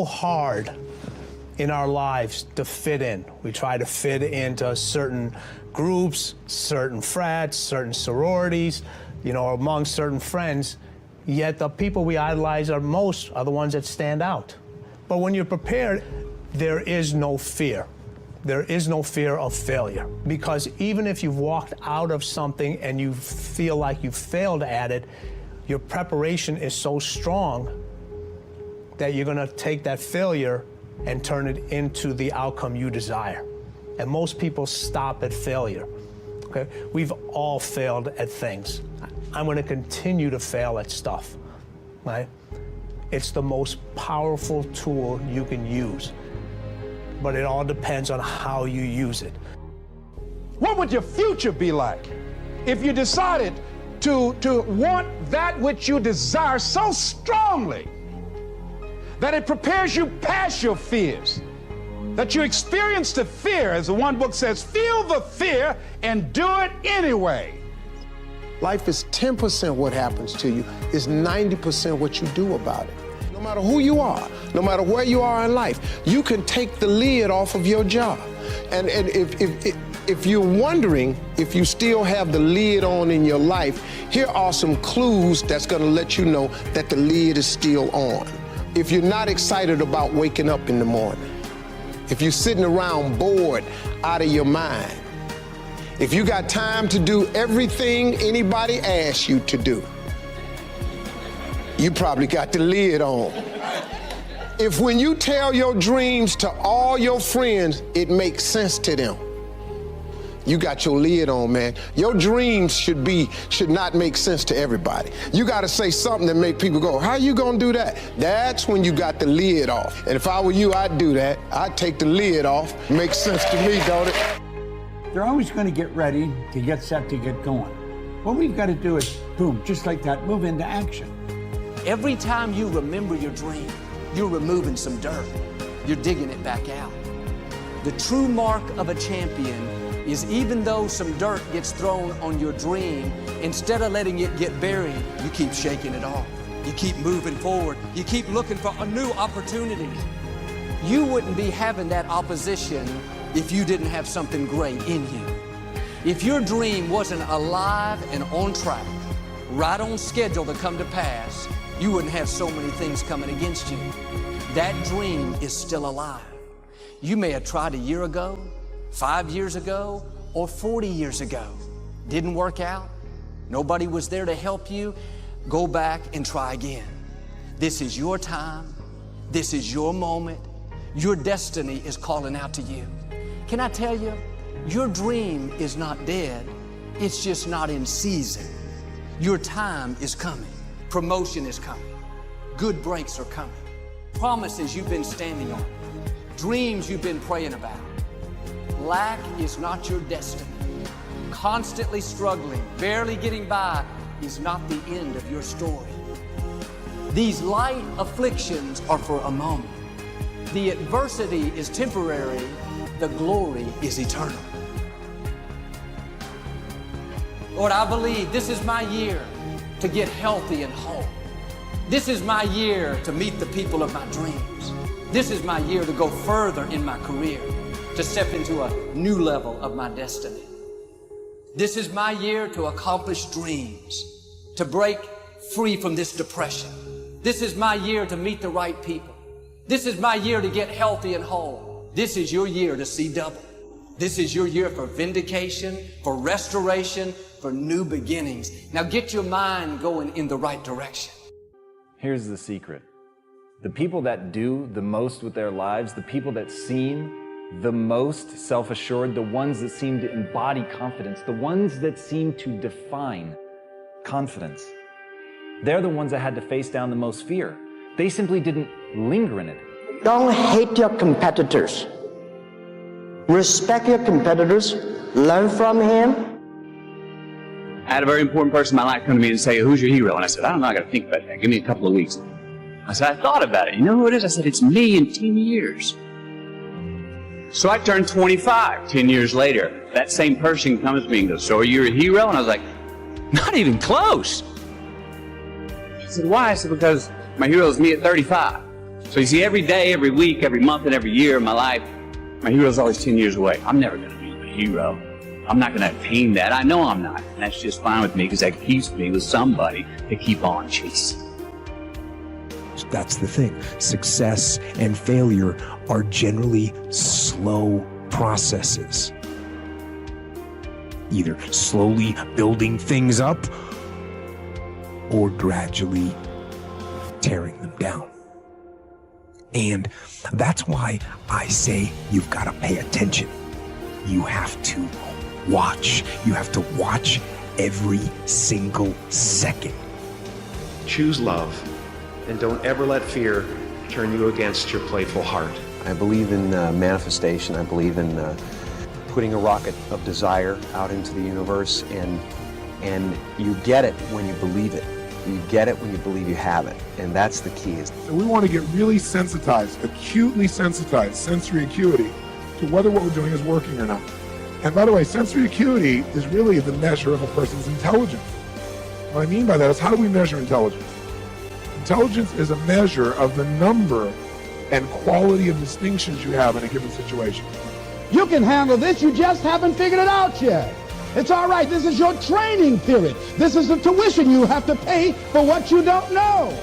hard in our lives to fit in. We try to fit into certain groups, certain frats, certain sororities, among certain friends, yet the people we idolize are the ones that stand out. But when you're prepared, there is no fear. There is no fear of failure, because even if you've walked out of something and you feel like you failed at it, your preparation is so strong that you're gonna take that failure and turn it into the outcome you desire. And most people stop at failure, okay? We've all failed at things. I'm gonna continue to fail at stuff, right? It's the most powerful tool you can use, but it all depends on how you use it. What would your future be like if you decided to want that which you desire so strongly that it prepares you past your fears, that you experience the fear, as the one book says, feel the fear and do it anyway. Life is 10% what happens to you, is 90% what you do about it. No matter who you are, no matter where you are in life, you can take the lid off of your job. And if you're wondering if you still have the lid on in your life, here are some clues that's gonna let you know that the lid is still on. If you're not excited about waking up in the morning, if you're sitting around bored out of your mind, if you got time to do everything anybody asks you to do, you probably got the lid on. If when you tell your dreams to all your friends, it makes sense to them, you got your lid on, man. Your dreams should not make sense to everybody. You gotta say something that make people go, how you gonna do that? That's when you got the lid off. And if I were you, I'd do that. I'd take the lid off. Makes sense to me, don't it? They're always gonna get ready to get set to get going. What we've gotta do is, boom, just like that, move into action. Every time you remember your dream, you're removing some dirt. You're digging it back out. The true mark of a champion is, even though some dirt gets thrown on your dream, instead of letting it get buried, you keep shaking it off. You keep moving forward. You keep looking for a new opportunity. You wouldn't be having that opposition if you didn't have something great in you. If your dream wasn't alive and on track, right on schedule to come to pass, you wouldn't have so many things coming against you. That dream is still alive. You may have tried a year ago, 5 years ago, or 40 years ago. Didn't work out. Nobody was there to help you. Go back and try again. This is your time. This is your moment. Your destiny is calling out to you. Can I tell you, your dream is not dead. It's just not in season. Your time is coming. Promotion is coming. Good breaks are coming. Promises you've been standing on. Dreams you've been praying about. Lack is not your destiny. Constantly struggling, barely getting by is not the end of your story. These light afflictions are for a moment. The adversity is temporary. The glory is eternal. Lord, I believe this is my year to get healthy and whole. This is my year to meet the people of my dreams. This is my year to go further in my career, to step into a new level of my destiny. This is my year to accomplish dreams, to break free from this depression. This is my year to meet the right people. This is my year to get healthy and whole. This is your year to see double. This is your year for vindication, for restoration, for new beginnings. Now get your mind going in the right direction. Here's the secret. The people that do the most with their lives, the people that seem the most self-assured, the ones that seem to embody confidence, the ones that seem to define confidence, they're the ones that had to face down the most fear. They simply didn't linger in it. Don't hate your competitors. Respect your competitors. Learn from him. I had a very important person in my life come to me and say, who's your hero? And I said, I don't know, I got to think about that. Give me a couple of weeks. I said, I thought about it. You know who it is? I said, it's me in 10 years. So I turned 25 10 years later. That same person comes to me and goes, so are you a hero? And I was like, not even close. He said, why? I said, because my hero is me at 35. So you see, every day, every week, every month, and every year of my life, my hero's always 10 years away. I'm never going to be my hero. I'm not going to attain that. I know I'm not. And that's just fine with me because that keeps me with somebody to keep on chasing. That's the thing. Success and failure are generally slow processes. Either slowly building things up or gradually tearing them down. And that's why I say you've got to pay attention. You have to watch. You have to watch every single second. Choose love, and don't ever let fear turn you against your playful heart. I believe in manifestation. I believe in putting a rocket of desire out into the universe, and you get it when you believe it. You get it when you believe you have it, and that's the key. So we want to get really sensitized, acutely sensitized, sensory acuity, to whether what we're doing is working or not. And by the way, sensory acuity is really the measure of a person's intelligence. What I mean by that is, how do we measure intelligence? Intelligence is a measure of the number and quality of distinctions you have in a given situation. You can handle this, you just haven't figured it out yet. It's all right, this is your training period. This is the tuition you have to pay for what you don't know.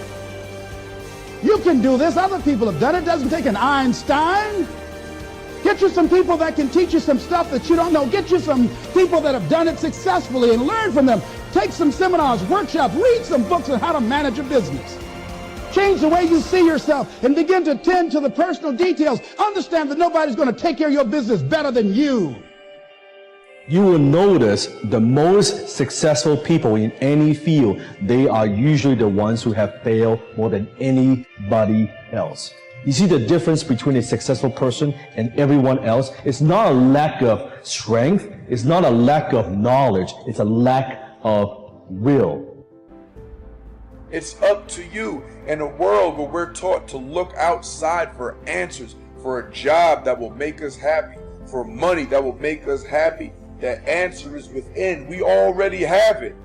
You can do this, other people have done it. It doesn't take an Einstein. Get you some people that can teach you some stuff that you don't know. Get you some people that have done it successfully and learn from them. Take some seminars, workshops, read some books on how to manage a business. Change the way you see yourself and begin to tend to the personal details. Understand that nobody's going to take care of your business better than you. You will notice the most successful people in any field, they are usually the ones who have failed more than anybody else. You see the difference between a successful person and everyone else? It's not a lack of strength. It's not a lack of knowledge. It's a lack of will. It's up to you in a world where we're taught to look outside for answers, for a job that will make us happy, for money that will make us happy. The answer is within. We already have it.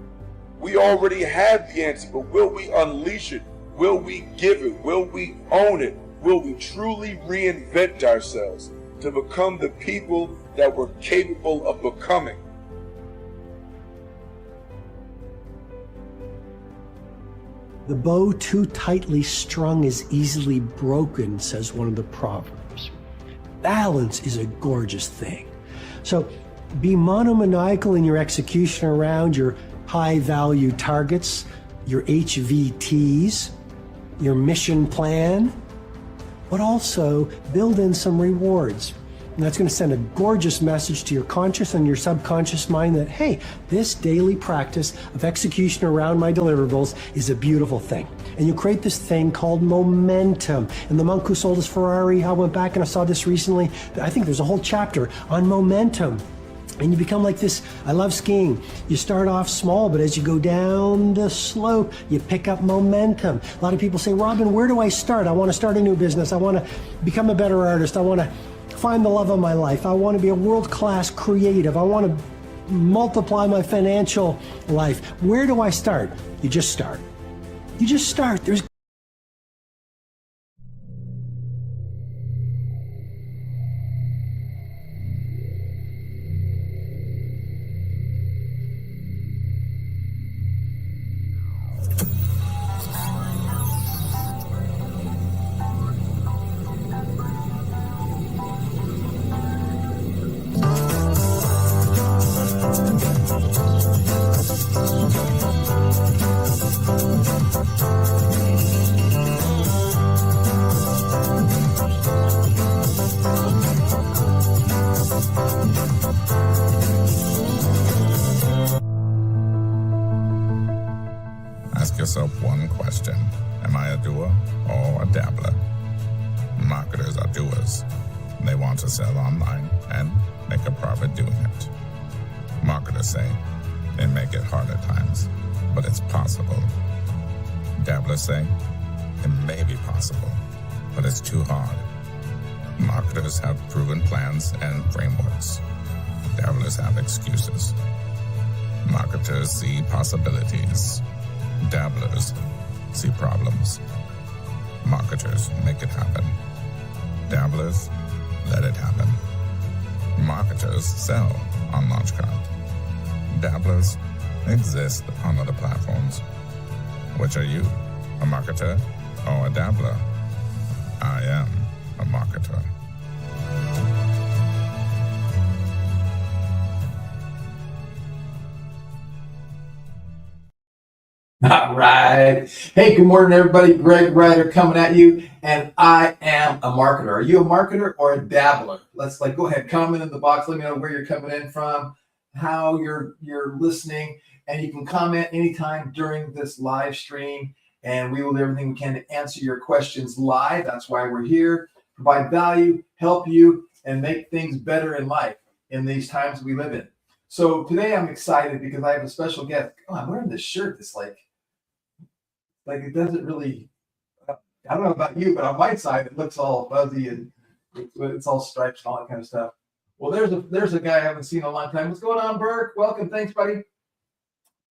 We already have the answer, but will we unleash it? Will we give it? Will we own it? Will we truly reinvent ourselves to become the people that we're capable of becoming? The bow too tightly strung is easily broken, says one of the Proverbs. Balance is a gorgeous thing. So be monomaniacal in your execution around your high-value targets, your HVTs, your mission plan, but also build in some rewards. And that's going to send a gorgeous message to your conscious and your subconscious mind that, hey, this daily practice of execution around my deliverables is a beautiful thing. And you create this thing called momentum. And the monk who sold his Ferrari, I went back and I saw this recently. I think there's a whole chapter on momentum. And you become like this. I love skiing. You start off small, but as you go down the slope, you pick up momentum. A lot of people say, Robin, where do I start? I want to start a new business. I want to become a better artist. I want to find the love of my life. I want to be a world-class creative. I want to multiply my financial life. Where do I start? You just start. You just start. There's Ask yourself one question. Am I a doer or a dabbler? Marketers are doers. They want to sell online and make a profit doing it. Marketers say they make it hard at times, but it's possible. Dabblers say it may be possible, but it's too hard. Marketers have proven plans and frameworks. Dabblers have excuses. Marketers see possibilities. Dabblers see problems. Marketers make it happen. Dabblers let it happen. Marketers sell on Launchcraft. Dabblers exist on other platforms. Which are you, a marketer or a dabbler? I am a marketer. All right. Hey, good morning, everybody. Greg Ryder coming at you, and I am a marketer. Are you a marketer or a dabbler? Let's go ahead, comment in the box. Let me know where you're coming in from, how you're listening, and you can comment anytime during this live stream, and we will do everything we can to answer your questions live. That's why we're here, provide value, help you, and make things better in life in these times we live in. So today I'm excited because I have a special guest. Oh, I'm wearing this shirt that's like it doesn't really, I don't know about you, but on my side, it looks all fuzzy and it's all stripes and all that kind of stuff. Well, there's a guy I haven't seen in a long time. What's going on, Burke? Welcome. Thanks, buddy.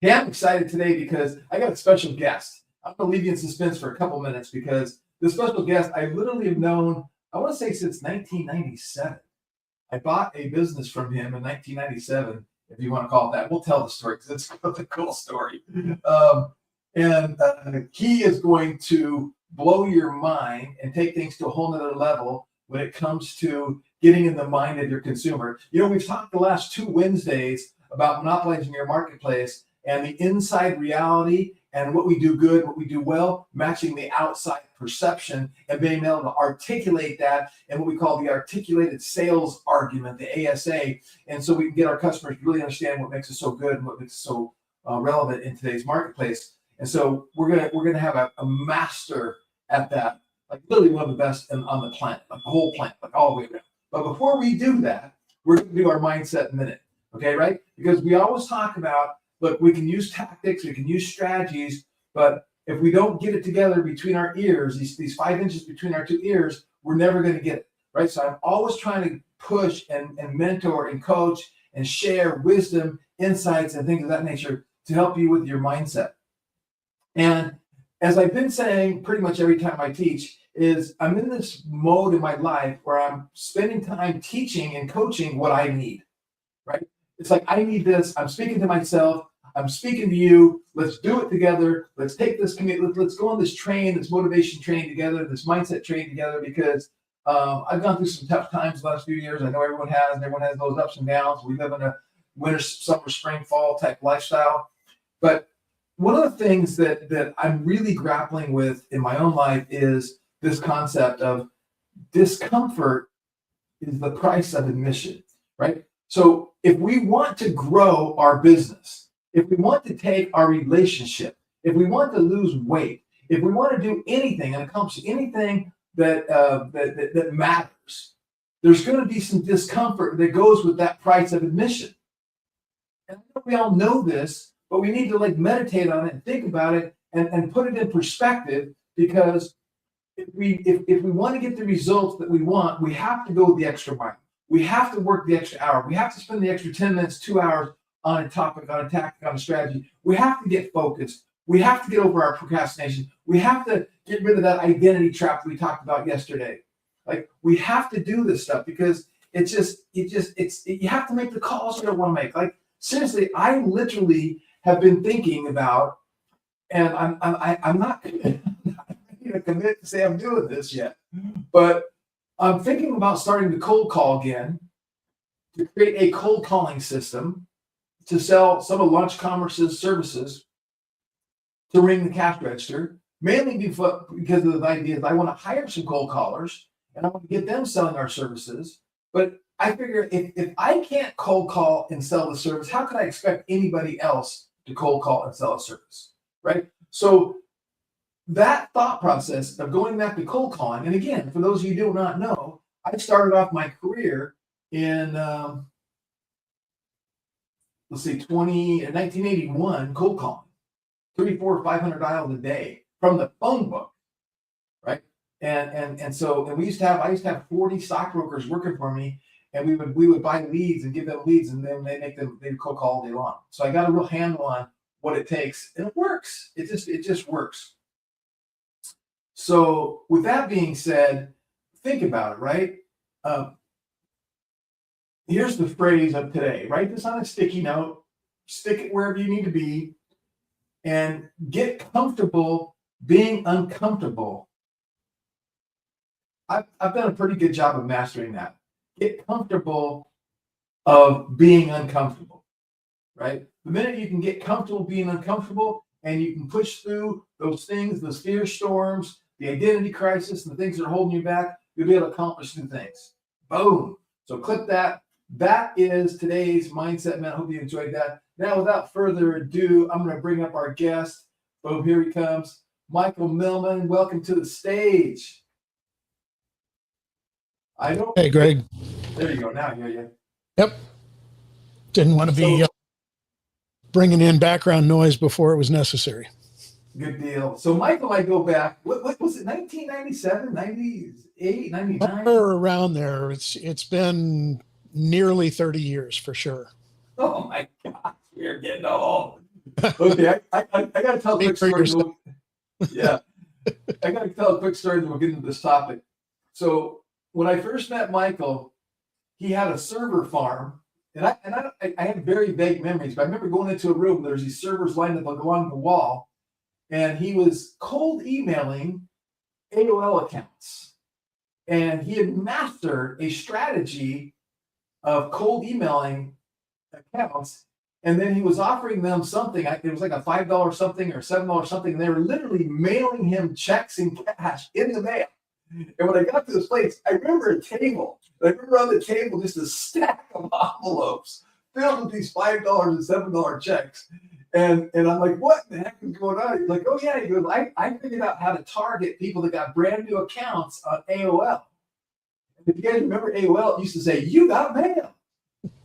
Hey, I'm excited today because I got a special guest. I'm going to leave you in suspense for a couple minutes because the special guest I literally have known, I want to say since 1997. I bought a business from him in 1997, if you want to call it that. We'll tell the story because it's a cool story. And he is going to blow your mind and take things to a whole nother level when it comes to getting in the mind of your consumer. You know, we've talked the last 2 Wednesdays about monopolizing your marketplace and the inside reality and what we do good, what we do well, matching the outside perception and being able to articulate that and what we call the articulated sales argument, the ASA. And so we can get our customers to really understand what makes us so good and what makes us so relevant in today's marketplace. And so we're gonna have a master at that, like literally one of the best on the planet, like the whole planet, like all the way around. But before we do that, we're gonna do our mindset minute, okay, right? Because we always talk about, look, we can use tactics, we can use strategies, but if we don't get it together between our ears, these 5 inches between our 2 ears, we're never gonna get it, right? So I'm always trying to push and mentor and coach and share wisdom, insights, and things of that nature to help you with your mindset. And as I've been saying pretty much every time I teach, is I'm in this mode in my life where I'm spending time teaching and coaching what I need, right? It's like, I need this. I'm speaking to myself. I'm speaking to you. Let's do it together. Let's take this commitment. Let's go on this train, this motivation train together, this mindset train together, because I've gone through some tough times the last few years. I know everyone has, and everyone has those ups and downs. We live in a winter, summer, spring, fall type lifestyle. But one of the things that I'm really grappling with in my own life is this concept of discomfort is the price of admission, right? So if we want to grow our business, if we want to take our relationship, if we want to lose weight, if we want to do anything and accomplish anything that matters, there's going to be some discomfort that goes with that price of admission. And we all know this, but we need to meditate on it and think about it and put it in perspective, because if we want to get the results that we want, we have to go the extra mile. We have to work the extra hour. We have to spend the extra 10 minutes, 2 hours on a topic, on a tactic, on a strategy. We have to get focused. We have to get over our procrastination. We have to get rid of that identity trap we talked about yesterday. We have to do this stuff because you have to make the calls you don't want to make. Seriously, I literally have been thinking about, and I'm not going to commit to say I'm doing this yet, but I'm thinking about starting to cold call again, to create a cold calling system to sell some of Launch Commerce's services, to ring the cash register, mainly because of the idea that I want to hire some cold callers and I want to get them selling our services. But I figure if I can't cold call and sell the service, how could I expect anybody else to cold call and sell a service, right? So that thought process of going back to cold calling, and again, for those of you who do not know, I started off my career in 1981 cold calling, 300, 400, 500 dials a day from the phone book, right? And we used to have 40 stockbrokers working for me, and we would buy leads and give them leads, and then they cold call all day long. So I got a real handle on what it takes, and it works. It just works. So with that being said, think about it, right? Here's the phrase of today. Write this on a sticky note, stick it wherever you need to be, and get comfortable being uncomfortable. I've done a pretty good job of mastering that. Get comfortable of being uncomfortable, right? The minute you can get comfortable being uncomfortable and you can push through those things, those fear storms, the identity crisis, and the things that are holding you back, you'll be able to accomplish new things. Boom. So click that. That is today's Mindset Man. I hope you enjoyed that. Now, without further ado, I'm going to bring up our guest. Boom, here he comes. Michael Millman, welcome to the stage. Hey, Greg. There you go. Now I hear you. Yep. Didn't want to be bringing in background noise before it was necessary. Good deal. So, Michael, I go back. What was it? 1997, 98, 99? Somewhere around there. It's been nearly 30 years for sure. Oh my gosh, we're getting old. Okay, I got to tell a quick story. Yeah, I got to tell a quick story. Then we'll get into this topic. So, when I first met Michael, he had a server farm, and I had very vague memories, but I remember going into a room. There's these servers lined up along the wall, and he was cold emailing AOL accounts, and he had mastered a strategy of cold emailing accounts, and then he was offering them something. It was like a $5 something or $7 something, and they were literally mailing him checks in cash in the mail. And when I got to this place, I remember a table. I remember on the table just a stack of envelopes filled with these $5 and $7 checks. And I'm like, what the heck is going on? He's like, oh yeah. He goes, I figured out how to target people that got brand new accounts on AOL. And if you guys remember AOL, it used to say, you got mail.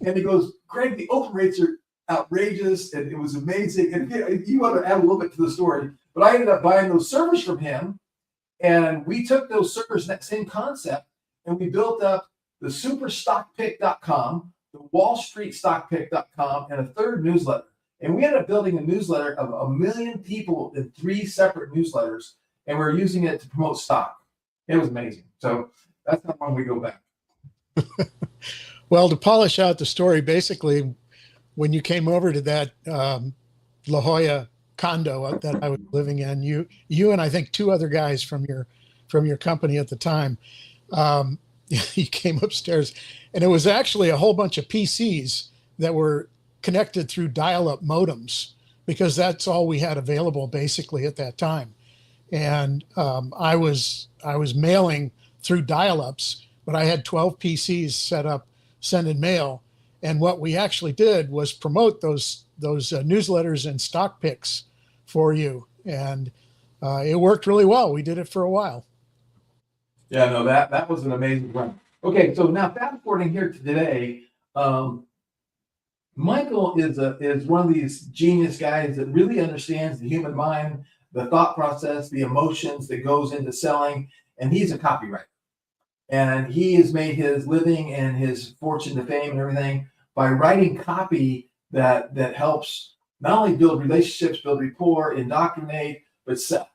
And he goes, Greg, the open rates are outrageous, and it was amazing. And you want to add a little bit to the story, but I ended up buying those servers from him. And we took those servers, that same concept, and we built up the superstockpick.com, the wallstreetstockpick.com, and a third newsletter. And we ended up building a newsletter of 1 million people in 3 separate newsletters, and we were using it to promote stock. It was amazing. So that's how long we go back. Well, to polish out the story, basically, when you came over to that La Jolla condo that I was living in, you and I think 2 other guys from your company at the time, you came upstairs, and it was actually a whole bunch of PCs that were connected through dial-up modems, because that's all we had available basically at that time. And I was mailing through dial-ups, but I had 12 PCs set up sending mail. And what we actually did was promote those newsletters and stock picks for you. And it worked really well. We did it for a while. Yeah, no, that was an amazing run. Okay, so now fast forwarding here to today, Michael is one of these genius guys that really understands the human mind, the thought process, the emotions that goes into selling, and he's a copywriter. And he has made his living and his fortune to fame and everything by writing copy that helps not only build relationships, build rapport, indoctrinate, but sell.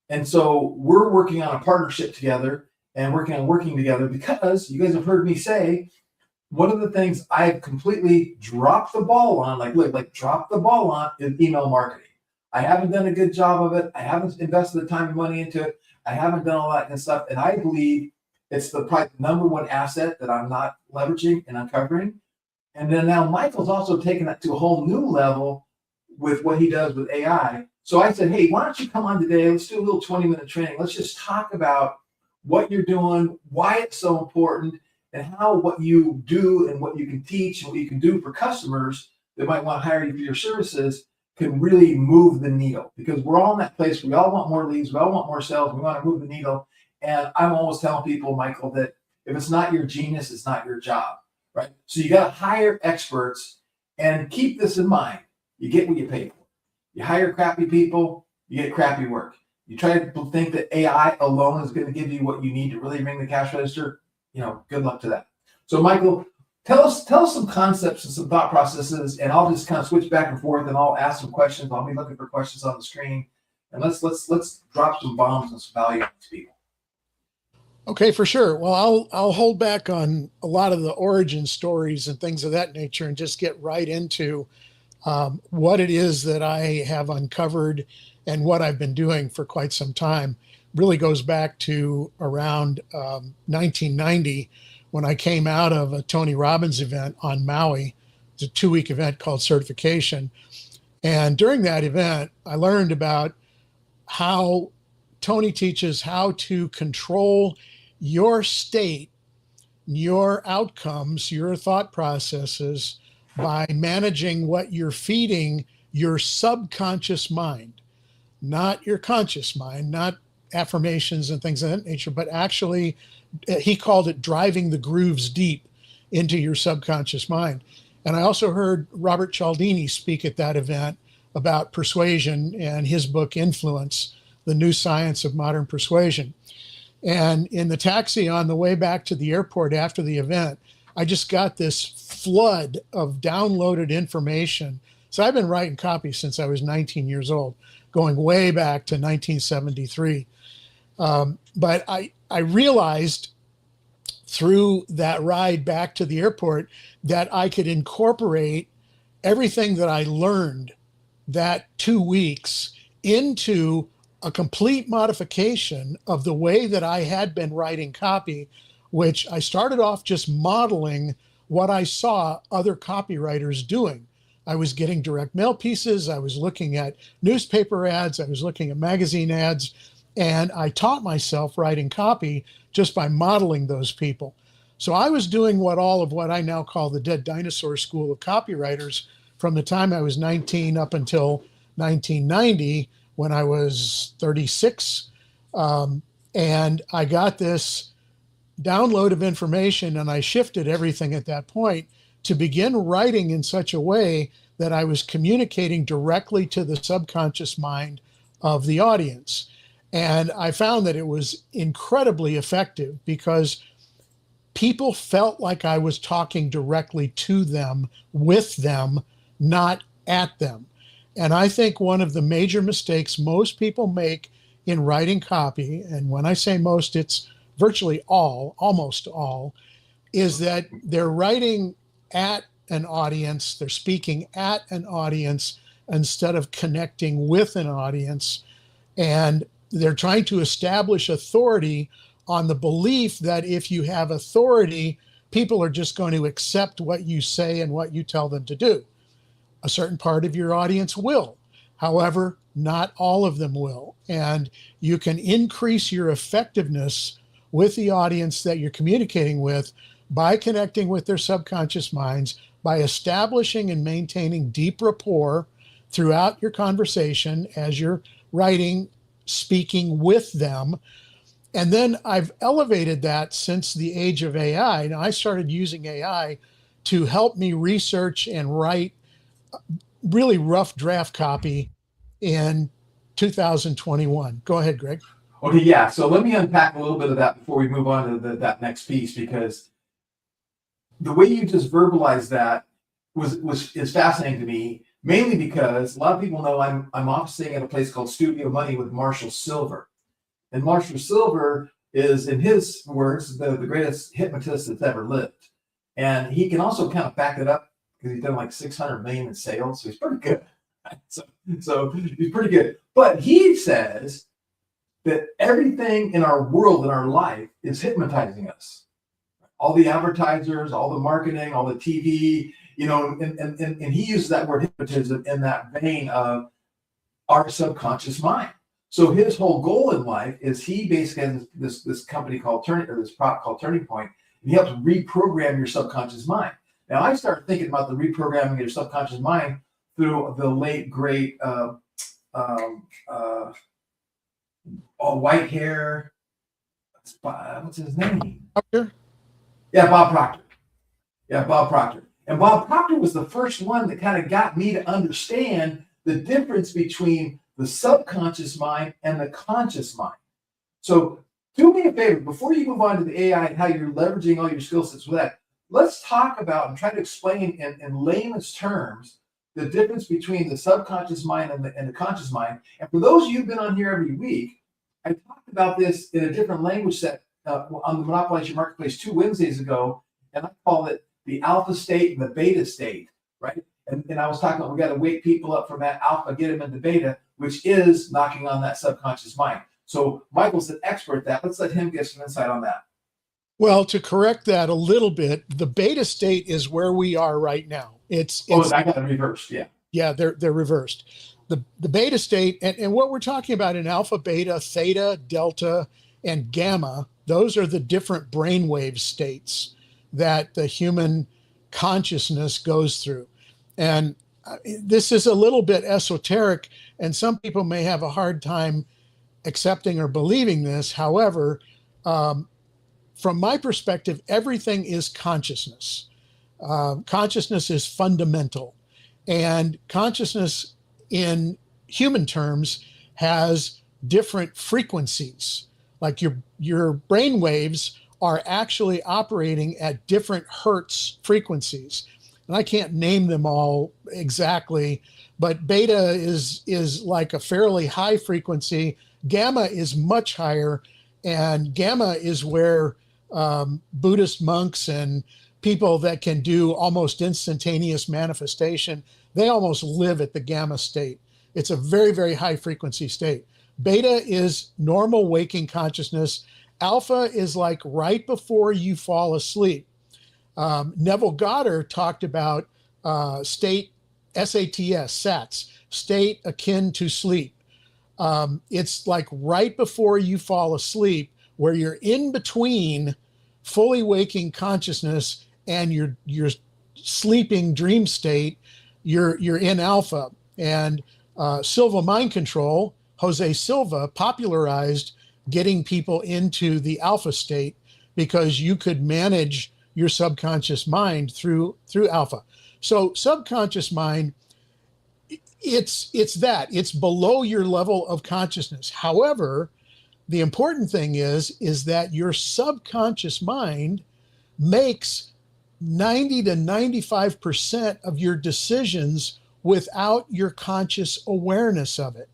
And so we're working on a partnership together and working together because you guys have heard me say, one of the things I've completely dropped the ball on, like dropped the ball on, is email marketing. I haven't done a good job of it. I haven't invested the time and money into it. I haven't done all that kind of stuff. And I believe it's probably the number one asset that I'm not leveraging and uncovering. And then now Michael's also taken that to a whole new level with what he does with AI. So I said, hey, why don't you come on today? Let's do a little 20-minute training. Let's just talk about what you're doing, why it's so important, and how what you do and what you can teach and what you can do for customers that might want to hire you for your services can really move the needle. Because we're all in that place. We all want more leads. We all want more sales. We want to move the needle. And I'm always telling people, Michael, that if it's not your genius, it's not your job, right? So you got to hire experts, and keep this in mind. You get what you pay for. You hire crappy people, you get crappy work. You try to think that AI alone is going to give you what you need to really ring the cash register. Good luck to that. So Michael, tell us some concepts and some thought processes, and I'll just kind of switch back and forth, and I'll ask some questions. I'll be looking for questions on the screen, And let's drop some bombs and some value on these people. Okay, for sure. Well, I'll hold back on a lot of the origin stories and things of that nature and just get right into what it is that I have uncovered and what I've been doing for quite some time. Really goes back to around 1990 when I came out of a Tony Robbins event on Maui. It's a 2-week event called Certification. And during that event, I learned about how Tony teaches how to control your state, your outcomes, your thought processes by managing what you're feeding your subconscious mind, not your conscious mind, not affirmations and things of that nature, but actually, he called it driving the grooves deep into your subconscious mind. And I also heard Robert Cialdini speak at that event about persuasion and his book, Influence, The New Science of Modern Persuasion. And in the taxi on the way back to the airport after the event, I just got this flood of downloaded information. So I've been writing copy since I was 19 years old, going way back to 1973. But I realized through that ride back to the airport that I could incorporate everything that I learned that 2 weeks into a complete modification of the way that I had been writing copy, which I started off just modeling what I saw other copywriters doing. I was getting direct mail pieces. I was looking at newspaper ads. I was looking at magazine ads. And I taught myself writing copy just by modeling those people. So I was doing all of what I now call the Dead Dinosaur School of Copywriters from the time I was 19 up until 1990, when I was 36. And I got this download of information and I shifted everything at that point to begin writing in such a way that I was communicating directly to the subconscious mind of the audience. And I found that it was incredibly effective because people felt like I was talking directly to them, with them, not at them. And I think one of the major mistakes most people make in writing copy, and when I say most, it's virtually all, almost all, is that they're writing at an audience, they're speaking at an audience instead of connecting with an audience. And they're trying to establish authority on the belief that if you have authority, people are just going to accept what you say and what you tell them to do. A certain part of your audience will. However, not all of them will. And you can increase your effectiveness with the audience that you're communicating with by connecting with their subconscious minds, by establishing and maintaining deep rapport throughout your conversation as you're writing, speaking with them. And then I've elevated that since the age of AI. Now, I started using AI to help me research and write really rough draft copy in 2021. Go ahead, Greg. Okay, yeah. So let me unpack a little bit of that before we move on to that next piece, because the way you just verbalized that is fascinating to me, mainly because a lot of people know I'm officing at a place called Studio Money with Marshall Silver. And Marshall Silver is, in his words, the greatest hypnotist that's ever lived. And he can also kind of back it up because he's done like 600 million in sales. So he's pretty good. So he's pretty good. But he says that everything in our world, in our life, is hypnotizing us. All the advertisers, all the marketing, all the TV, and he uses that word hypnotism in that vein of our subconscious mind. So his whole goal in life is he basically has this company called this product called Turning Point, and he helps reprogram your subconscious mind. Now I started thinking about the reprogramming of your subconscious mind through the late great white hair. What's his name? Proctor? Yeah, Bob Proctor. Yeah, Bob Proctor. And Bob Proctor was the first one that kind of got me to understand the difference between the subconscious mind and the conscious mind. So do me a favor, before you move on to the AI and how you're leveraging all your skill sets with that, let's talk about and try to explain in layman's terms the difference between the subconscious mind and the conscious mind. And for those of you who've been on here every week, I talked about this in a different language set on the Monopolize Your Marketplace 2 Wednesdays ago, and I call it the alpha state and the beta state, right? And I was talking about we got to wake people up from that alpha, get them into beta, which is knocking on that subconscious mind. So Michael's an expert at that. Let's let him get some insight on that. Well, to correct that a little bit, the beta state is where we are right now. It's I got it reversed. Yeah. Yeah, they're reversed. The beta state, and what we're talking about in alpha, beta, theta, delta, and gamma, those are the different brainwave states that the human consciousness goes through. And this is a little bit esoteric, and some people may have a hard time accepting or believing this. However, from my perspective, everything is consciousness. Consciousness is fundamental, and consciousness in human terms has different frequencies. Like your brain waves are actually operating at different hertz frequencies. And I can't name them all exactly, but beta is like a fairly high frequency. Gamma is much higher, and gamma is where Buddhist monks and people that can do almost instantaneous manifestation, they almost live at the gamma state. It's a very, very high frequency state. Beta is normal waking consciousness. Alpha is like right before you fall asleep. Neville Goddard talked about state, SATS, state akin to sleep. It's like right before you fall asleep, where you're in between fully waking consciousness and your sleeping dream state. You're in alpha. And Silva Mind Control, Jose Silva, popularized getting people into the alpha state because you could manage your subconscious mind through alpha. So subconscious mind, it's below your level of consciousness. However, the important thing is that your subconscious mind makes 90 to 95% of your decisions without your conscious awareness of it.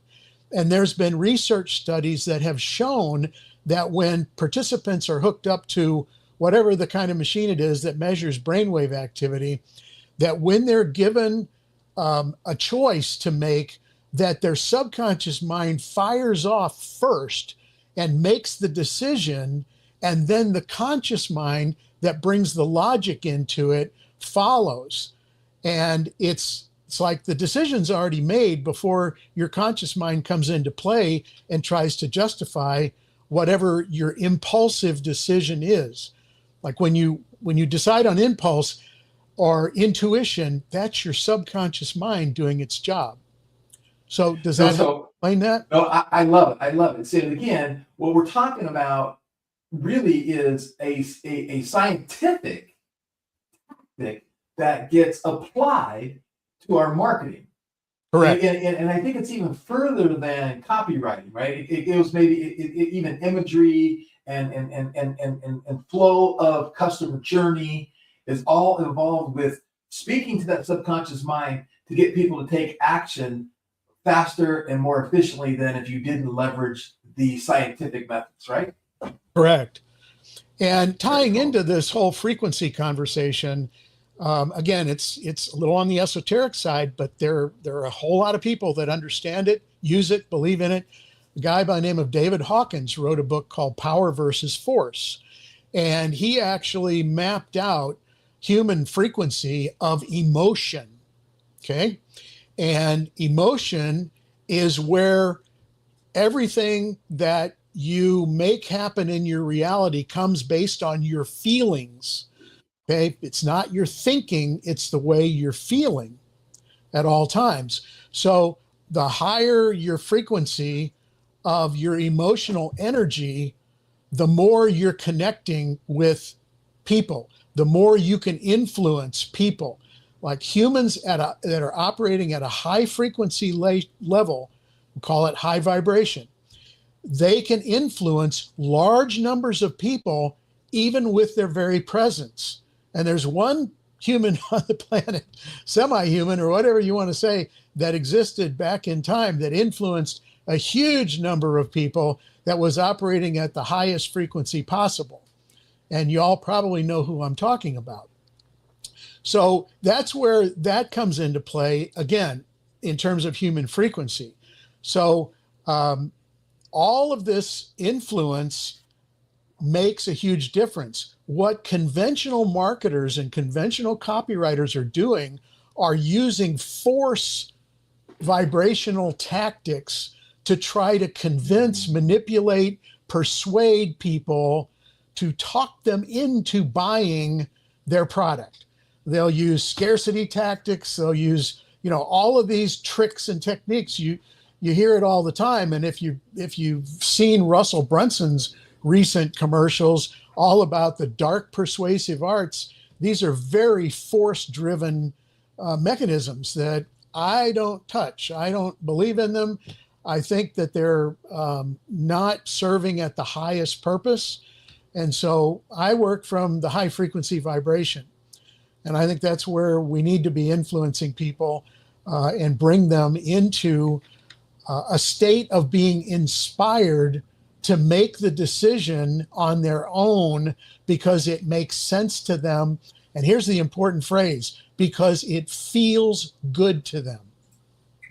And there's been research studies that have shown that when participants are hooked up to whatever the kind of machine it is that measures brainwave activity, that when they're given a choice to make, that their subconscious mind fires off first and makes the decision, and then the conscious mind that brings the logic into it follows. And it's like the decision's already made before your conscious mind comes into play and tries to justify whatever your impulsive decision is. Like when you decide on impulse or intuition, that's your subconscious mind doing its job. So does that explain that? No, I love it. I love it. See, and again, what we're talking about really is a scientific tactic that gets applied to our marketing. Correct. And I think it's even further than copywriting, right? It goes maybe even imagery and flow of customer journey is all involved with speaking to that subconscious mind to get people to take action faster and more efficiently than if you didn't leverage the scientific methods, right? Correct. And tying into this whole frequency conversation, again, it's a little on the esoteric side, but there are a whole lot of people that understand it, use it, believe in it. A guy by the name of David Hawkins wrote a book called Power versus Force, and he actually mapped out human frequency of emotion, okay? And emotion is where everything that you make happen in your reality comes based on your feelings. Okay, it's not your thinking, it's the way you're feeling at all times. So the higher your frequency of your emotional energy, the more you're connecting with people, the more you can influence people. Like humans that are operating at a high frequency level, we call it high vibration, they can influence large numbers of people even with their very presence. And there's one human on the planet, semi-human or whatever you want to say, that existed back in time that influenced a huge number of people that was operating at the highest frequency possible. And you all probably know who I'm talking about. So that's where that comes into play, again, in terms of human frequency. So all of this influence makes a huge difference. What conventional marketers and conventional copywriters are doing are using force vibrational tactics to try to convince, manipulate, persuade people to talk them into buying their product. They'll use scarcity tactics. They'll use, all of these tricks and techniques. You hear it all the time. And if you've seen Russell Brunson's recent commercials all about the dark persuasive arts, these are very force-driven mechanisms that I don't touch. I don't believe in them. I think that they're not serving at the highest purpose. And so I work from the high frequency vibration. And I think that's where we need to be influencing people and bring them into a state of being inspired to make the decision on their own because it makes sense to them. And here's the important phrase, because it feels good to them.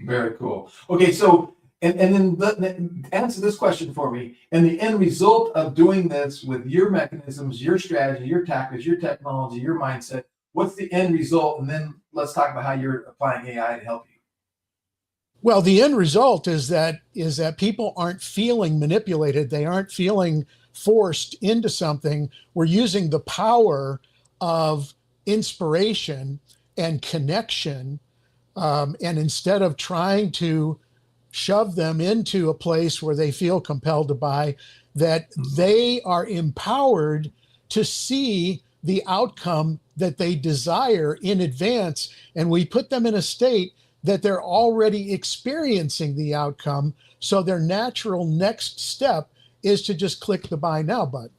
Very cool. Okay, so, and then answer this question for me. And the end result of doing this with your mechanisms, your strategy, your tactics, your technology, your mindset, what's the end result? And then let's talk about how you're applying AI to help you. Well, the end result is that people aren't feeling manipulated. They aren't feeling forced into something. We're using the power of inspiration and connection. And instead of trying to shove them into a place where they feel compelled to buy, that they are empowered to see the outcome that they desire in advance. And we put them in a state that they're already experiencing the outcome. So their natural next step is to just click the buy now button.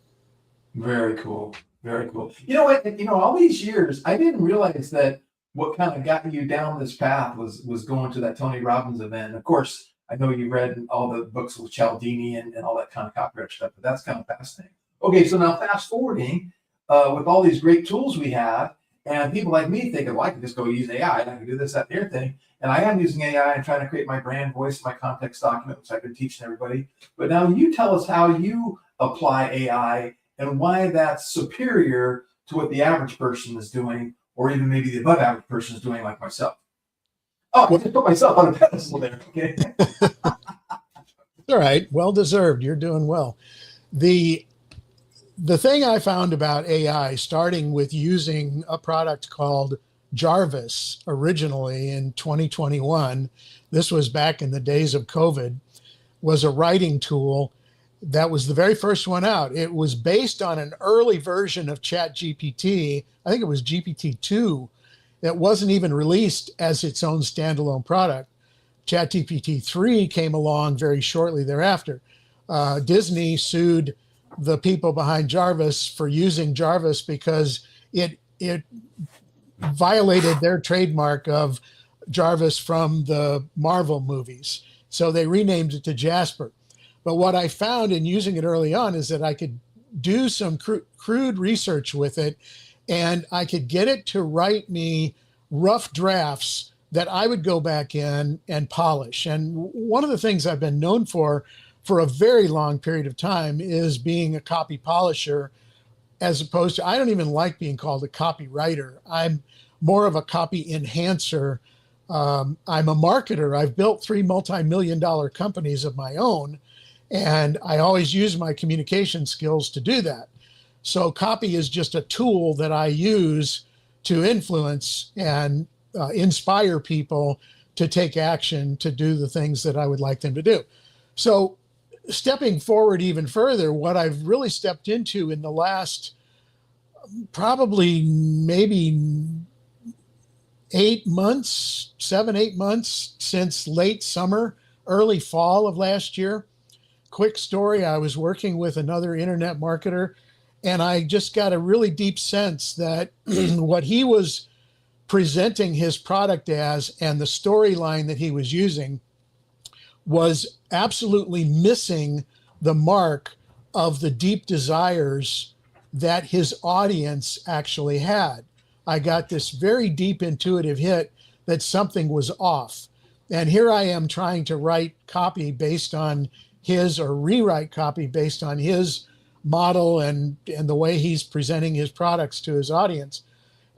Very cool. Very cool. You know what? All these years, I didn't realize that what kind of got you down this path was going to that Tony Robbins event. Of course, I know you read all the books with Cialdini and all that kind of copyright stuff, but that's kind of fascinating. Okay, so now fast forwarding with all these great tools we have, and people like me thinking, well, I can just go use AI and I can do this, that, and the other thing. And I am using AI and trying to create my brand voice, my context document, which I've been teaching everybody. But now you tell us how you apply AI and why that's superior to what the average person is doing, or even maybe the above average person is doing, like myself. Oh, I just put myself on a pedestal there. Okay. All right. Well deserved. You're doing well. The thing I found about AI, starting with using a product called Jarvis originally in 2021, this was back in the days of COVID, was a writing tool that was the very first one out. It was based on an early version of ChatGPT. I think it was GPT-2 that wasn't even released as its own standalone product. ChatGPT-3 came along very shortly thereafter. Disney sued the people behind Jarvis for using Jarvis because it violated their trademark of Jarvis from the Marvel movies. So they renamed it to Jasper. But what I found in using it early on is that I could do some crude research with it, and I could get it to write me rough drafts that I would go back in and polish. And one of the things I've been known for a very long period of time is being a copy polisher, as opposed to, I don't even like being called a copywriter. I'm more of a copy enhancer. I'm a marketer. I've built 3 multi-million-dollar companies of my own, and I always use my communication skills to do that. So copy is just a tool that I use to influence and inspire people to take action, to do the things that I would like them to do. So stepping forward even further, what I've really stepped into in the last probably maybe 8 months, 7-8 months since late summer, early fall of last year. Quick story, I was working with another internet marketer, And I just got a really deep sense that what he was presenting his product as and the storyline that he was using was absolutely missing the mark of the deep desires that his audience actually had. I got this very deep intuitive hit that something was off. And here I am trying to write copy based on his, or rewrite copy based on his model and the way he's presenting his products to his audience.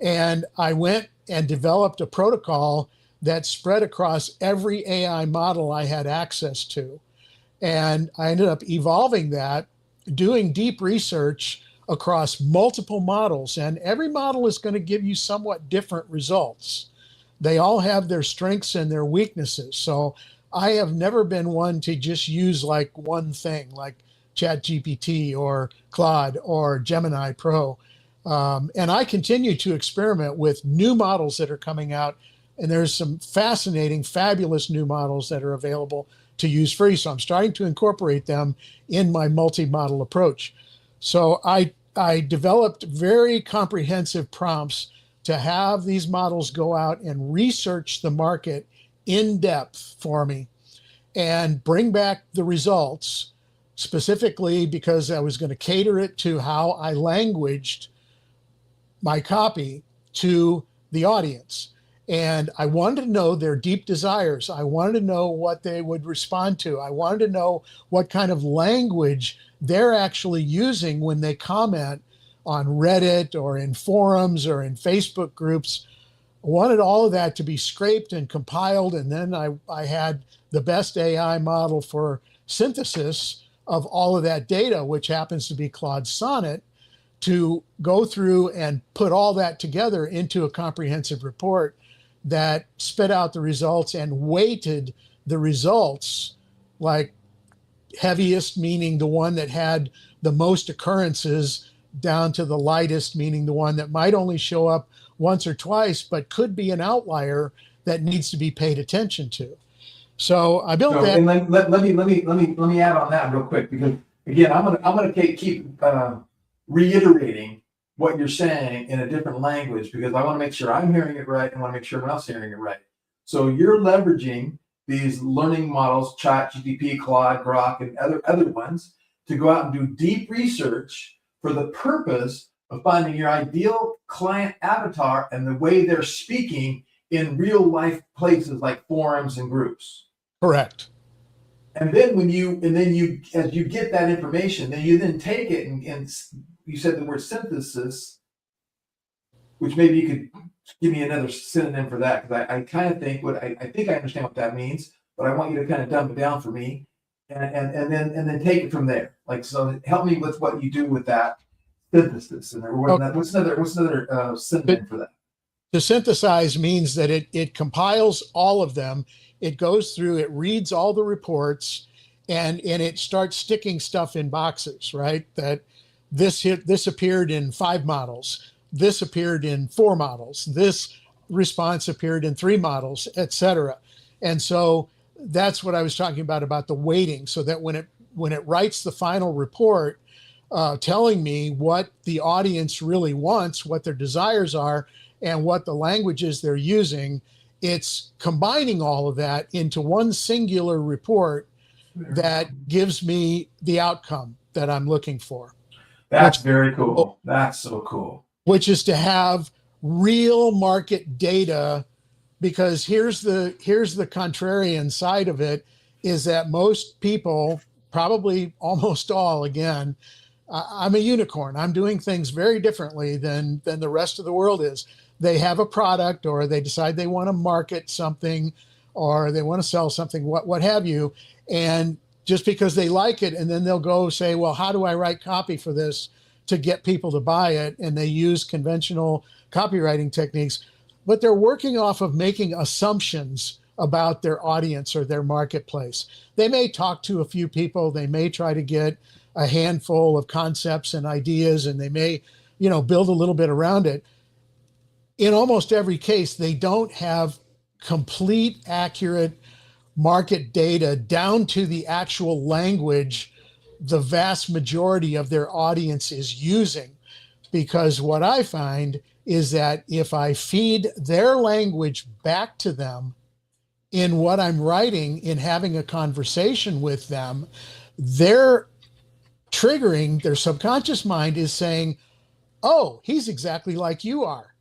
And I went and developed a protocol that spread across every AI model I had access to. And I ended up evolving that, doing deep research across multiple models. And every model is going to give you somewhat different results. They all have their strengths and their weaknesses. So I have never been one to just use like one thing, like ChatGPT or Claude or Gemini Pro. And I continue to experiment with new models that are coming out. And there's some fascinating, fabulous new models that are available to use free. So I'm starting to incorporate them in my multi-model approach. So I developed very comprehensive prompts to have these models go out and research the market in depth for me and bring back the results, specifically because I was going to cater it to how I languaged my copy to the audience. And I wanted to know their deep desires. I wanted to know what they would respond to. I wanted to know what kind of language they're actually using when they comment on Reddit or in forums or in Facebook groups. I wanted all of that to be scraped and compiled. And then I had the best AI model for synthesis of all of that data, which happens to be Claude Sonnet, to go through and put all that together into a comprehensive report that spit out the results and weighted the results, like heaviest meaning the one that had the most occurrences, down to the lightest meaning the one that might only show up once or twice but could be an outlier that needs to be paid attention to. So I built that. And let me add on that real quick, because again, I'm gonna keep reiterating what you're saying in a different language, because I want to make sure I'm hearing it right and want to make sure everyone else is hearing it right. So you're leveraging these learning models, ChatGPT, Claude, Grok, and other ones, to go out and do deep research for the purpose of finding your ideal client avatar and the way they're speaking in real life places like forums and groups. Correct. And then as you get that information, then you then take it and you said the word synthesis, which maybe you could give me another synonym for that, because I kind of think I think I understand what that means, but I want you to kind of dumb it down for me, and then take it from there. Like, so help me with what you do with that synthesis, and what's another synonym for that? To synthesize means that it compiles all of them. It goes through, it reads all the reports, and it starts sticking stuff in boxes, right? That this appeared in 5 models. This appeared in 4 models. This response appeared in 3 models, etc. And so that's what I was talking about the weighting, so that when it writes the final report, telling me what the audience really wants, what their desires are, and what the languages they're using, it's combining all of that into one singular report that gives me the outcome that I'm looking for. That's very cool. That's so cool. Which is to have real market data, because here's the contrarian side of it, is that most people, probably almost all, again, I'm a unicorn. I'm doing things very differently than the rest of the world is. They have a product, or they decide they want to market something, or they want to sell something, what have you. And just because they like it, and then they'll go say, well, how do I write copy for this to get people to buy it? And they use conventional copywriting techniques, but they're working off of making assumptions about their audience or their marketplace. They may talk to a few people, they may try to get a handful of concepts and ideas, and they may, build a little bit around it. In almost every case, they don't have complete, accurate market data down to the actual language the vast majority of their audience is using. Because what I find is that if I feed their language back to them in what I'm writing, in having a conversation with them, they're triggering, their subconscious mind is saying, oh, he's exactly like you are.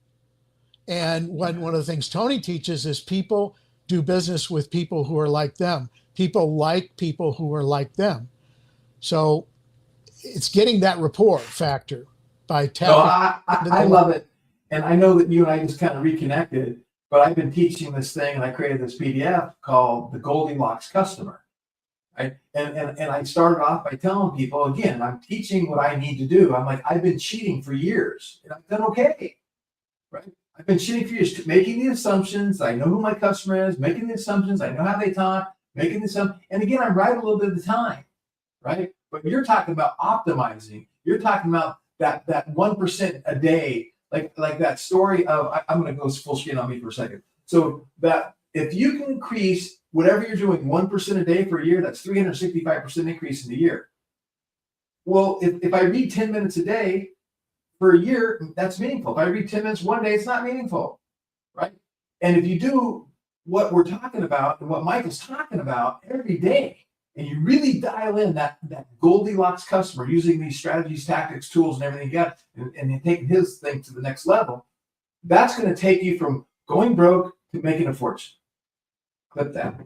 And one of the things Tony teaches is people do business with people who are like them. People like people who are like them. So it's getting that rapport factor by tapping. No, I love it. And I know that you and I just kind of reconnected, but I've been teaching this thing and I created this PDF called the Goldilocks Customer. Right? And I started off by telling people, again, I'm teaching what I need to do. I'm like, I've been cheating for years and I've done okay. Right? I've been cheating for years, making the assumptions. I know who my customer is, making the assumptions. I know how they talk, making the assumptions. And again, I'm right a little bit of the time, right? But you're talking about optimizing. You're talking about that 1% a day, like that story of, I'm going to go full screen on me for a second. So that if you can increase whatever you're doing 1% a day for a year, that's 365% increase in a year. Well, if I read 10 minutes a day for a year, that's meaningful. If I read 10 minutes one day, it's not meaningful, right? And if you do what we're talking about and what Mike is talking about every day, and you really dial in that Goldilocks customer using these strategies, tactics, tools, and everything you got, and taking his thing to the next level, that's going to take you from going broke to making a fortune. Clip that.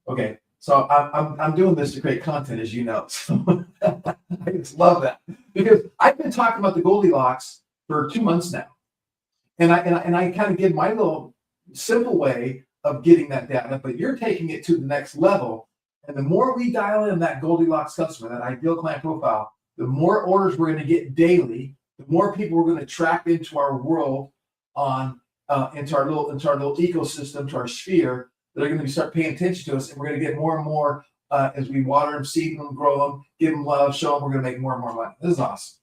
Okay, so I'm doing this to create content, as you know. So I just love that because I've been talking about the Goldilocks for 2 months now, and I kind of give my little simple way of getting that data, but you're taking it to the next level. And the more we dial in that Goldilocks customer, that ideal client profile, the more orders we're going to get daily, the more people we're going to attract into our world into our little ecosystem, to our sphere, that are going to start paying attention to us, and we're going to get more and more as we water them, seed them, grow them, give them love, show them. We're going to make more and more money. This is awesome.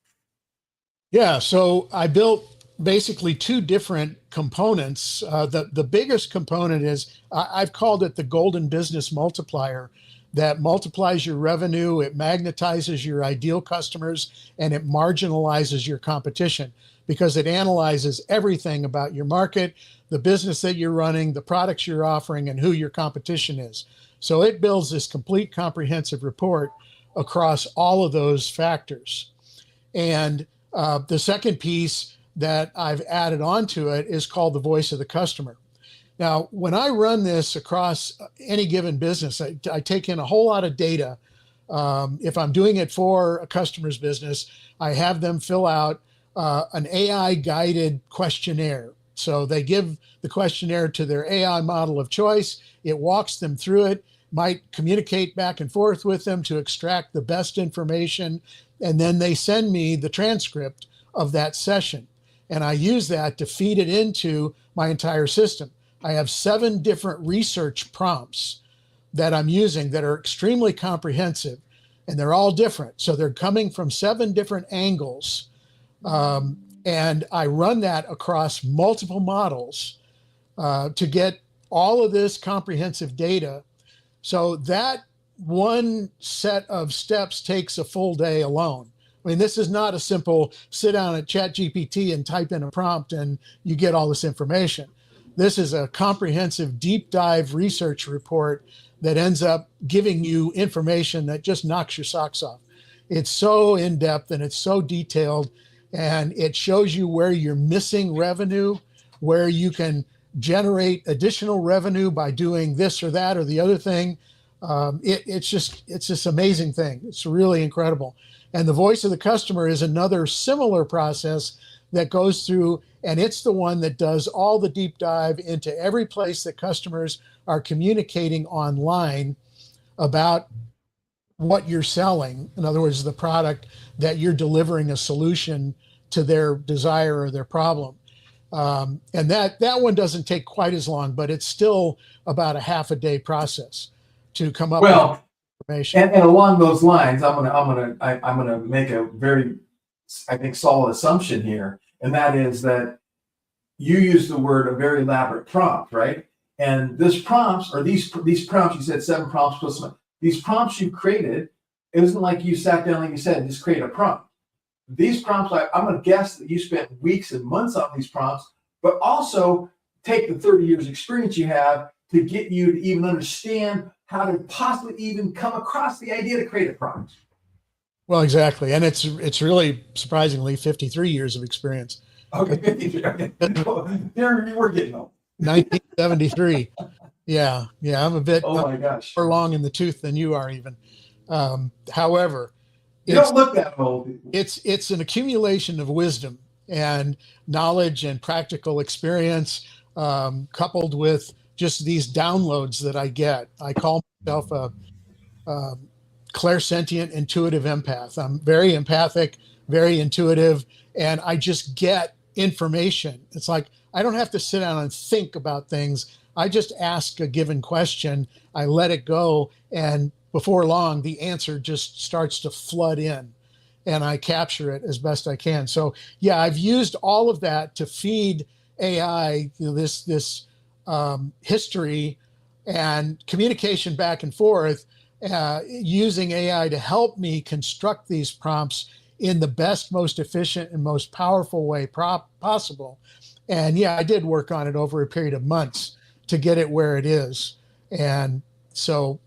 Yeah, so I built basically two different components. The biggest component is I've called it the golden business multiplier, that multiplies your revenue, it magnetizes your ideal customers, and it marginalizes your competition because it analyzes everything about your market, the business that you're running, the products you're offering, and who your competition is. So it builds this complete comprehensive report across all of those factors. And the second piece that I've added onto it is called the voice of the customer. Now, when I run this across any given business, I take in a whole lot of data. If I'm doing it for a customer's business, I have them fill out an AI-guided questionnaire. So they give the questionnaire to their AI model of choice. It walks them through it, might communicate back and forth with them to extract the best information, and then they send me the transcript of that session. And I use that to feed it into my entire system. I have 7 different research prompts that I'm using that are extremely comprehensive, and they're all different. So they're coming from 7 different angles. And I run that across multiple models to get all of this comprehensive data. So that one set of steps takes a full day alone. I mean, this is not a simple sit down at ChatGPT and type in a prompt and you get all this information. This is a comprehensive deep dive research report that ends up giving you information that just knocks your socks off. It's so in depth and it's so detailed, and it shows you where you're missing revenue, where you can generate additional revenue by doing this or that or the other thing. It's this amazing thing. It's really incredible. And the voice of the customer is another similar process that goes through, and it's the one that does all the deep dive into every place that customers are communicating online about what you're selling. In other words, the product that you're delivering a solution to their desire or their problem. And that one doesn't take quite as long, but it's still about a half a day process to come up with information. And along those lines, I'm gonna make a very, I think, solid assumption here, and that is that you use the word a very elaborate prompt, right? And this prompts, or these prompts, you said 7 prompts plus one. These prompts you created, it isn't like you sat down, like you said, and just create a prompt. These prompts, I'm going to guess that you spent weeks and months on these prompts, but also take the 30 years experience you have to get you to even understand how to possibly even come across the idea to create a prompt. Well, exactly. And it's really surprisingly 53 years of experience. Okay, 53. Okay. We're getting old. 1973. Yeah. I'm a bit my gosh, more long in the tooth than you are even. However, you don't look that old. It's an accumulation of wisdom and knowledge and practical experience, coupled with just these downloads that I get. I call myself a clairsentient, intuitive empath. I'm very empathic, very intuitive, and I just get information. It's like I don't have to sit down and think about things. I just ask a given question, I let it go, and before long, the answer just starts to flood in, and I capture it as best I can. So yeah, I've used all of that to feed AI this history and communication back and forth, using AI to help me construct these prompts in the best, most efficient, and most powerful way possible. And yeah, I did work on it over a period of months to get it where it is. And so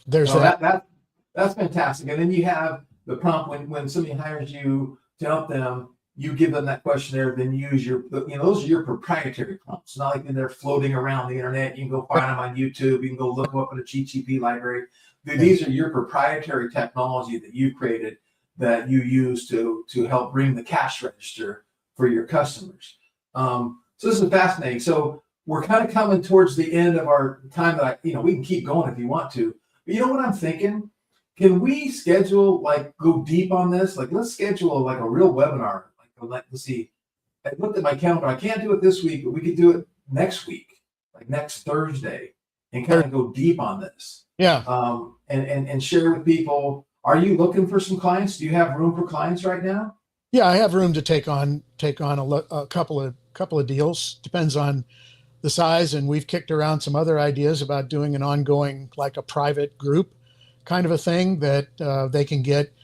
there's that's fantastic. And then you have the prompt when somebody hires you to help them, you give them that questionnaire, then use those are your proprietary prompts. It's not like they're floating around the internet. You can go find them on YouTube. You can go look them up in a GTP library. These are your proprietary technology that you created that you use to help bring the cash register for your customers. So this is fascinating. So we're kind of coming towards the end of our time that we can keep going if you want to. But you know what I'm thinking? Can we schedule, go deep on this? Let's schedule a real webinar. Let's see. I looked at my calendar. I can't do it this week, but we could do it next week, next Thursday, and kind of go deep on this. Yeah. And share with people. Are you looking for some clients? Do you have room for clients right now? Yeah, I have room to take on a couple of deals. Depends on the size, and we've kicked around some other ideas about doing an ongoing, a private group kind of a thing that they can get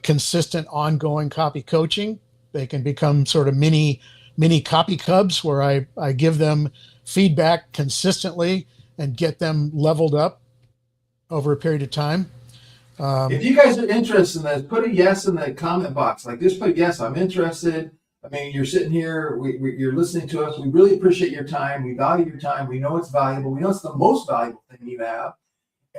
consistent, ongoing copy coaching. They can become sort of mini copy cubs where I give them feedback consistently and get them leveled up over a period of time. If you guys are interested in this, put a yes in the comment box. Just put yes, I'm interested. I mean, you're sitting here, you're listening to us. We really appreciate your time. We value your time. We know it's valuable. We know it's the most valuable thing you have.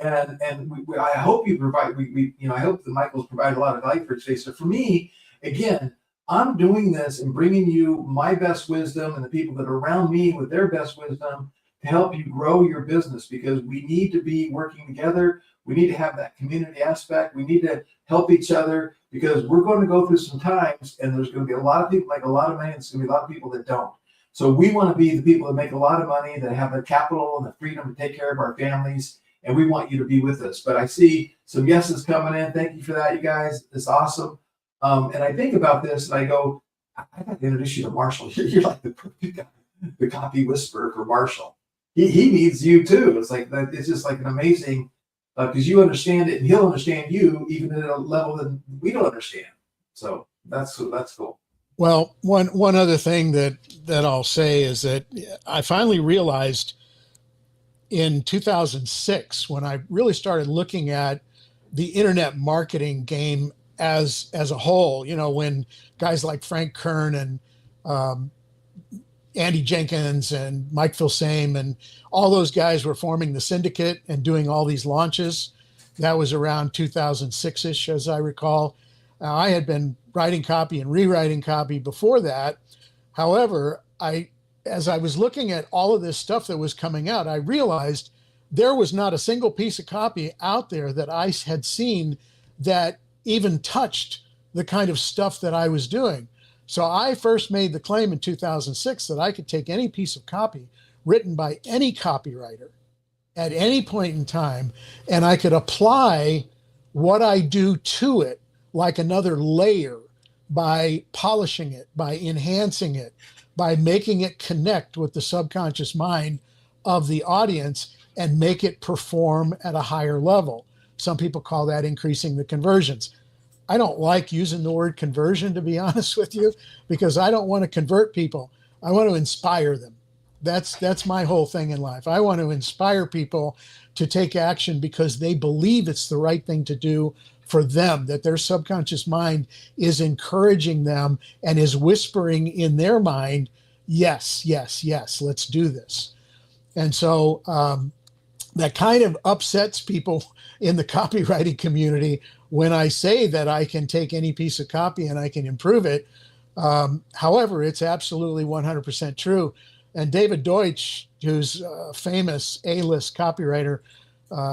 And I hope you provide, I hope that Michael's provided a lot of value for today. So for me, again, I'm doing this and bringing you my best wisdom and the people that are around me with their best wisdom to help you grow your business, because we need to be working together. We need to have that community aspect. We need to help each other, because we're going to go through some times and there's going to be a lot of people make a lot of money, and there's going to be a lot of people that don't. So we want to be the people that make a lot of money, that have the capital and the freedom to take care of our families, and we want you to be with us. But I see some yeses coming in. Thank you for that, you guys. It's awesome. And I think about this and I go, I got to introduce you to Marshall. You're like the perfect guy, the copy whisperer for Marshall. He needs you too. It's just an amazing, because you understand it and he'll understand you even at a level that we don't understand. So that's cool. Well, one other thing that I'll say is that I finally realized in 2006, when I really started looking at the internet marketing game as a whole, when guys like Frank Kern and Andy Jenkins and Mike Filsame and all those guys were forming the syndicate and doing all these launches. That was around 2006-ish, as I recall. I had been writing copy and rewriting copy before that. However, as I was looking at all of this stuff that was coming out, I realized there was not a single piece of copy out there that I had seen that even touched the kind of stuff that I was doing. So I first made the claim in 2006 that I could take any piece of copy written by any copywriter at any point in time, and I could apply what I do to it like another layer by polishing it, by enhancing it, by making it connect with the subconscious mind of the audience and make it perform at a higher level. Some people call that increasing the conversions. I don't like using the word conversion, to be honest with you, because I don't want to convert people. I want to inspire them. That's my whole thing in life. I want to inspire people to take action because they believe it's the right thing to do for them, that their subconscious mind is encouraging them and is whispering in their mind, yes, yes, yes, let's do this. And so that kind of upsets people in the copywriting community when I say that I can take any piece of copy and I can improve it. However, it's absolutely 100% true. And David Deutsch, who's a famous A-list copywriter,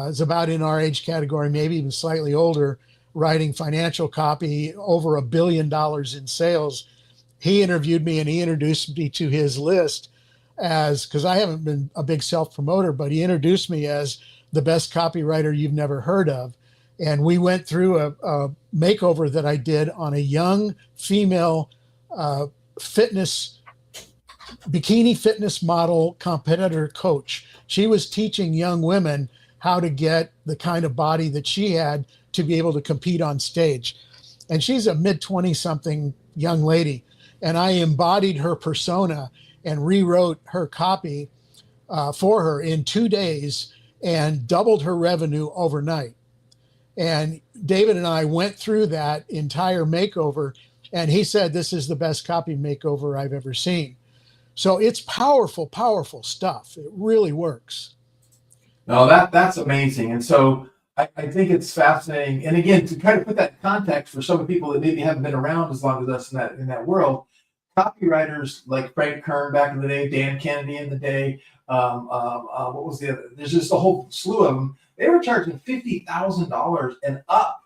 is about in our age category, maybe even slightly older, writing financial copy, over $1 billion in sales. He interviewed me and he introduced me to his list as, because I haven't been a big self-promoter, but he introduced me as the best copywriter you've never heard of. And we went through a makeover that I did on a young female bikini fitness model competitor coach. She was teaching young women how to get the kind of body that she had to be able to compete on stage. And she's a mid-20 something young lady. And I embodied her persona and rewrote her copy for her in 2 days and doubled her revenue overnight. And David and I went through that entire makeover, and he said, this is the best copy makeover I've ever seen. So it's powerful, powerful stuff. It really works. No, that's amazing. And so I think it's fascinating. And again, to try to put that in context for some of the people that maybe haven't been around as long as us in that world, copywriters like Frank Kern back in the day, Dan Kennedy in the day, what was the other? There's just a whole slew of them. They were charging $50,000 and up,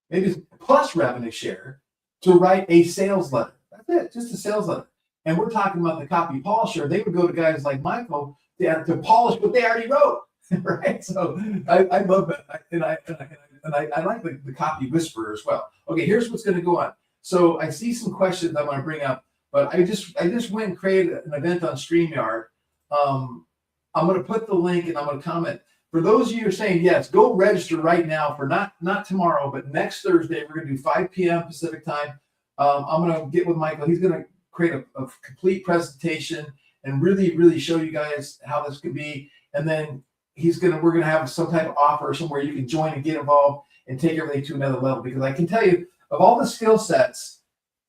maybe plus revenue share, to write a sales letter. That's it, just a sales letter. And we're talking about the copy polisher. They would go to guys like Michael to polish what they already wrote, right? So I love that, and I like the copy whisperer as well. Okay, here's what's going to go on. So I see some questions I want to bring up, but I just went and created an event on StreamYard. I'm going to put the link and I'm going to comment. For those of you who are saying yes, go register right now for not tomorrow, but next Thursday. We're going to do 5 p.m. Pacific time. I'm going to get with Michael. He's going to create a complete presentation and really show you guys how this could be. And then we're going to have some type of offer somewhere you can join and get involved and take everything to another level. Because I can tell you, of all the skill sets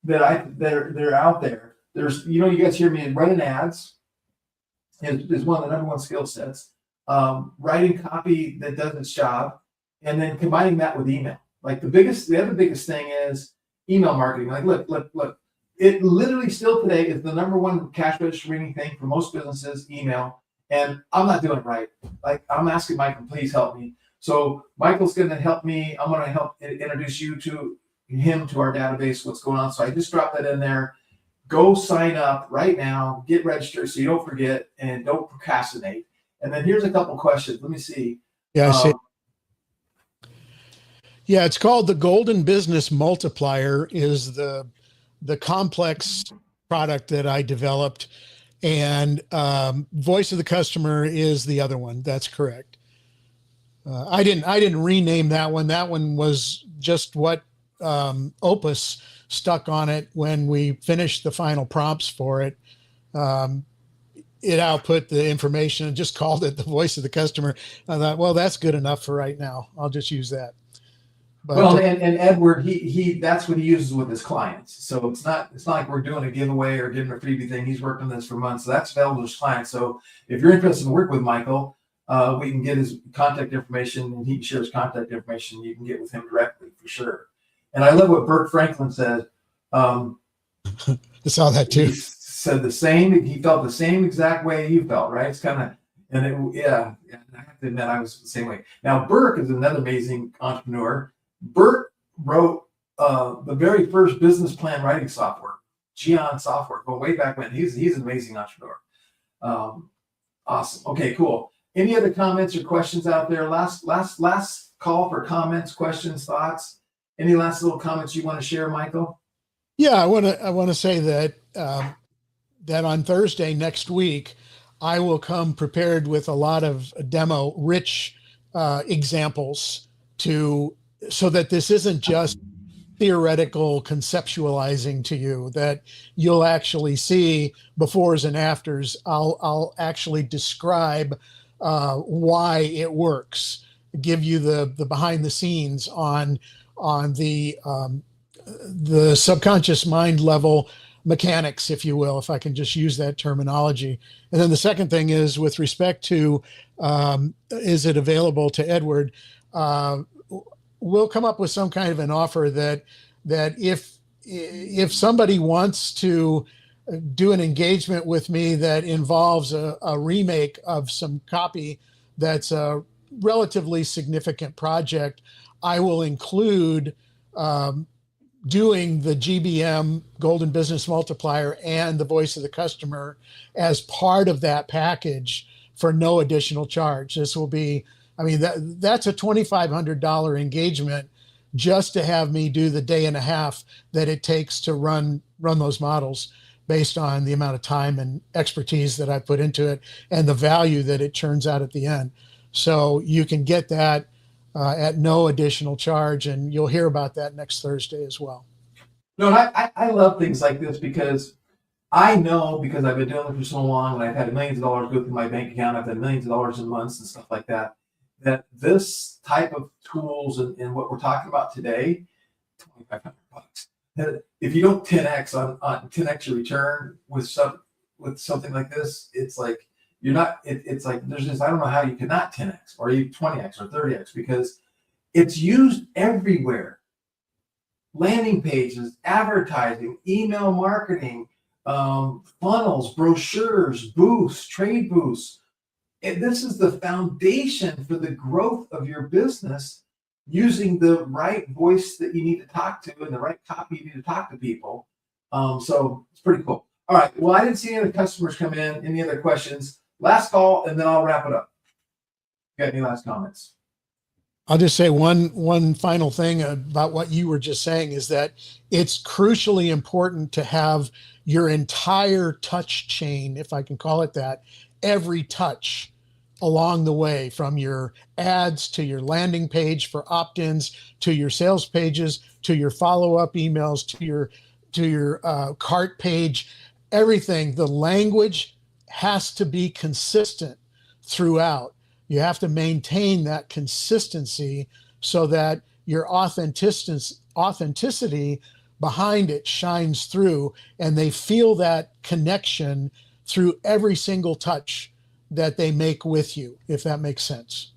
that are out there, there's, you guys hear me, running ads is one of the number one skill sets. Writing copy that does its job, and then combining that with email. Like the other biggest thing is email marketing. Like, look, it literally still today is the number one cash registering thing for most businesses, email. And I'm not doing it right. Like, I'm asking Michael, please help me. So Michael's going to help me. I'm going to help introduce you to him, to our database, what's going on. So I just dropped that in there. Go sign up right now, get registered so you don't forget and don't procrastinate. And then here's a couple questions. Let me see. Yeah, I see. Yeah, it's called the Golden Business Multiplier, is the complex product that I developed, and Voice of the Customer is the other one. That's correct. I didn't rename that one. That one was just what Opus stuck on it when we finished the final prompts for it. It output the information and just called it the Voice of the Customer. I thought, well, that's good enough for right now. I'll just use that. But, well, and Edward, he that's what he uses with his clients. So it's not like we're doing a giveaway or giving a freebie thing. He's worked on this for months. So that's available to his clients. So if you're interested in working with Michael, we can get his contact information and he can share his contact information. You can get with him directly for sure. And I love what Bert Franklin said. I saw that too. He said the same. He felt the same exact way you felt, right? It's kind of, and I have to admit, I was the same way. Now, Burke is another amazing entrepreneur. Bert wrote the very first business plan writing software, Geon software, going way back when. He's an amazing entrepreneur. Awesome. Okay, cool. Any other comments or questions out there? Last call for comments, questions, thoughts. Any last little comments you want to share, Michael? Yeah, I want to say that that on Thursday next week, I will come prepared with a lot of demo rich examples so that this isn't just theoretical conceptualizing to you, that you'll actually see befores and afters. I'll actually describe why it works, give you the behind the scenes on the subconscious mind level mechanics, if you will, if I can just use that terminology. And then the second thing is with respect to, is it available to Edward? We'll come up with some kind of an offer that if somebody wants to do an engagement with me that involves a remake of some copy that's a relatively significant project, I will include doing the GBM, Golden Business Multiplier, and the Voice of the Customer as part of that package for no additional charge. This will be, I mean, that's a $2,500 engagement just to have me do the day and a half that it takes to run those models based on the amount of time and expertise that I put into it and the value that it churns out at the end. So you can get that at no additional charge, and you'll hear about that next Thursday as well. No, I love things like this because I know, because I've been doing it for so long and I've had millions of dollars go through my bank account, I've had millions of dollars in months and stuff like that, that this type of tools and what we're talking about today, $2,500. If you don't 10x on 10x your return with something like this, it's like you're not. It's like there's just, I don't know how you cannot 10x or even 20x or 30x, because it's used everywhere. Landing pages, advertising, email marketing, funnels, brochures, booths, trade booths. And this is the foundation for the growth of your business, using the right voice that you need to talk to and the right copy you need to talk to people. So it's pretty cool. All right. Well, I didn't see any other customers come in. Any other questions? Last call, and then I'll wrap it up. Got any last comments? I'll just say one final thing about what you were just saying is that it's crucially important to have your entire touch chain, if I can call it that, every touch along the way, from your ads to your landing page for opt-ins, to your sales pages, to your follow-up emails, to your cart page, everything. The language has to be consistent throughout. You have to maintain that consistency so that your authenticity behind it shines through, and they feel that connection through every single touch that they make with you, if that makes sense.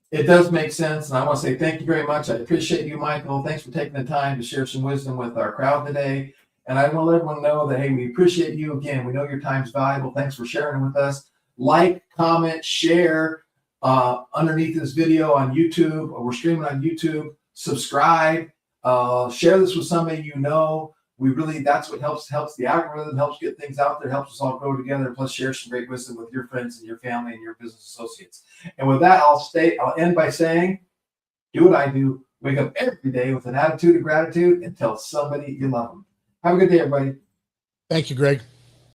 It does make sense, and I want to say thank you very much. I appreciate you, Michael. Thanks for taking the time to share some wisdom with our crowd today. And I want to let everyone know that, hey, we appreciate you. Again, we know your time's valuable. Thanks for sharing with us. Like, comment, share underneath this video on YouTube. We're streaming on YouTube. Subscribe. Share this with somebody you know. That's what helps the algorithm, helps get things out there, helps us all grow together, plus share some great wisdom with your friends and your family and your business associates. And with that, I'll end by saying, do what I do. Wake up every day with an attitude of gratitude and tell somebody you love them. Have a good day, everybody. Thank you, Greg.